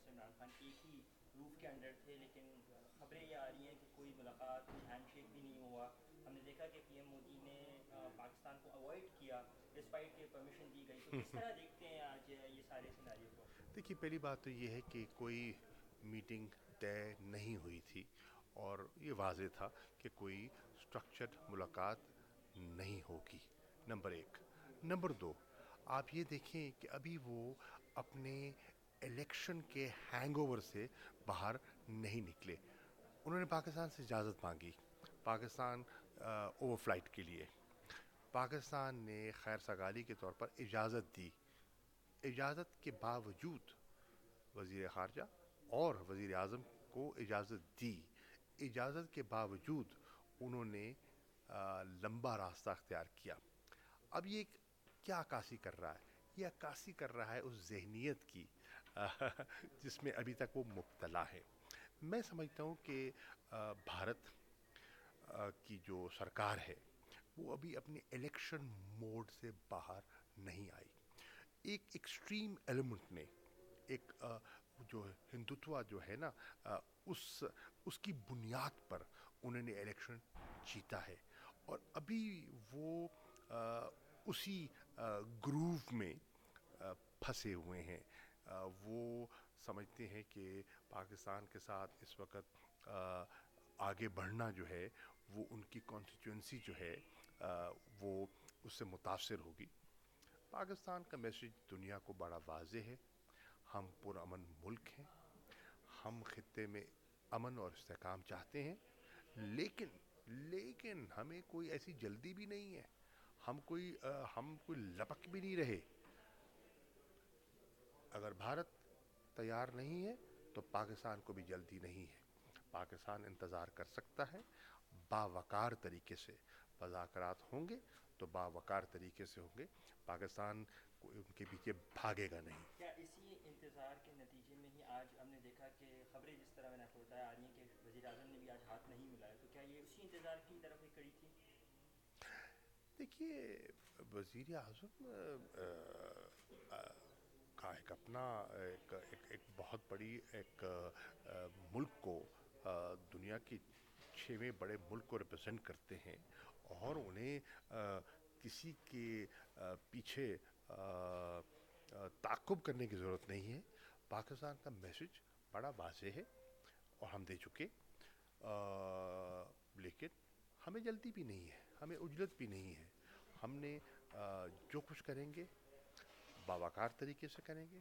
سے عمران خان ایک ہی روف کے انڈر تھے، لیکن خبریں یہ آ رہی ہیں کہ کوئی ملاقات، کوئی ہینڈ شیک بھی نہیں ہوا. ہم نے دیکھا کہ پی ایم مودی نے پاکستان کو اوائڈ کیا ڈسپائٹ کہ پرمیشن دی گئی. تو کس طرح دیکھتے ہیں آج یہ سارے سیناریو کو؟ دیکھیے، پہلی بات تو یہ ہے کہ کوئی میٹنگ طے نہیں ہوئی تھی، اور یہ واضح تھا کہ کوئی سٹرکچرڈ ملاقات نہیں ہوگی. نمبر ایک. نمبر دو، آپ یہ دیکھیں کہ ابھی وہ اپنے الیکشن کے ہینگ اوور سے باہر نہیں نکلے. انہوں نے پاکستان سے اجازت مانگی، پاکستان اوور فلائٹ کے لیے. پاکستان نے خیر سگالی کے طور پر اجازت دی. اجازت کے باوجود وزیر خارجہ اور وزیر اعظم کو اجازت دی. اجازت کے باوجود انہوں نے لمبا راستہ اختیار کیا. اب یہ کیا عکاسی کر رہا ہے؟ یہ عکاسی کر رہا ہے اس ذہنیت کی جس میں ابھی تک وہ مبتلا ہے. میں سمجھتا ہوں کہ بھارت کی جو سرکار ہے وہ ابھی اپنے الیکشن موڈ سے باہر نہیں آئی. ایک ایکسٹریم ایلیمنٹ نے، ایک جو ہندوتوا جو ہے نا، اس کی بنیاد پر انہوں نے الیکشن جیتا ہے، اور ابھی وہ اسی گروو میں پھنسے ہوئے ہیں. وہ سمجھتے ہیں کہ پاکستان کے ساتھ اس وقت آگے بڑھنا جو ہے وہ ان کی کانسٹیٹوئنسی جو ہے وہ اس سے متاثر ہوگی. پاکستان کا میسج دنیا کو بڑا واضح ہے: ہم پرامن ملک ہیں، ہم خطے میں امن اور استحکام چاہتے ہیں، لیکن ہمیں کوئی ایسی جلدی بھی نہیں ہے. ہم کوئی لپک بھی نہیں رہے. اگر بھارت تیار نہیں ہے تو پاکستان کو بھی جلدی نہیں ہے. پاکستان انتظار کر سکتا ہے، باوقار طریقے سے. مذاکرات ہوں گے تو باوقار طریقے سے ہوں گے. پاکستان ان کے پیچھے بھاگے گا نہیں. کیا اسی انتظار کے نتیجے میں ہی آج ہم نے دیکھا کہ خبریں جس طرح میں نے آپ کو بتایا آ رہی ہیں کہ وزیر اعظم نے بھی آج ہاتھ نہیں ملایا، تو کیا یہ اسی انتظار کی طرف ایک کڑی تھی؟ دیکھیے، وزیر اعظم کا ایک اپنا ایک بہت بڑی ایک ملک کو، دنیا کی 6ویں بڑے ملک کو ریپرزینٹ کرتے ہیں، اور انہیں کسی کے پیچھے تعاقب کرنے کی ضرورت نہیں ہے. پاکستان کا میسج بڑا واضح ہے اور ہم دے چکے. لیکن ہمیں جلدی بھی نہیں ہے، ہمیں عجلت بھی نہیں ہے. ہم نے جو کچھ کریں گے باوقار طریقے سے کریں گے،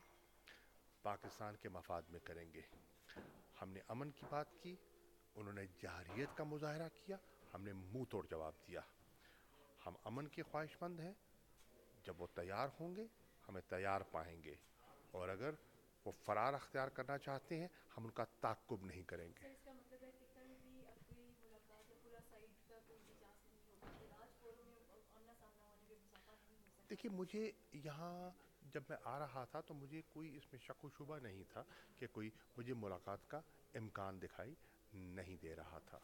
پاکستان کے مفاد میں کریں گے. ہم نے امن کی بات کی، انہوں نے جارحیت کا مظاہرہ کیا، ہم نے منہ توڑ جواب دیا. ہم امن کے خواہش مند ہیں. جب وہ تیار ہوں گے ہمیں تیار پائیں گے، اور اگر وہ فرار اختیار کرنا چاہتے ہیں ہم ان کا تعاقب نہیں کریں گے. سر اس کا مطلب ہے کہ کل بھی اب کوئی ملاقات یا پورا سائٹ کا کوئی بھی چانس نہیں ہوگا کہ راج فورم میں آمنا سامنا ہونے پہ مسافہ نہیں ہو سکتا دیکھیے، کل بھی؟ مجھے یہاں جب میں آ رہا تھا تو مجھے کوئی اس میں شک و شبہ نہیں تھا کہ کوئی مجھے ملاقات کا امکان دکھائی نہیں دے رہا تھا.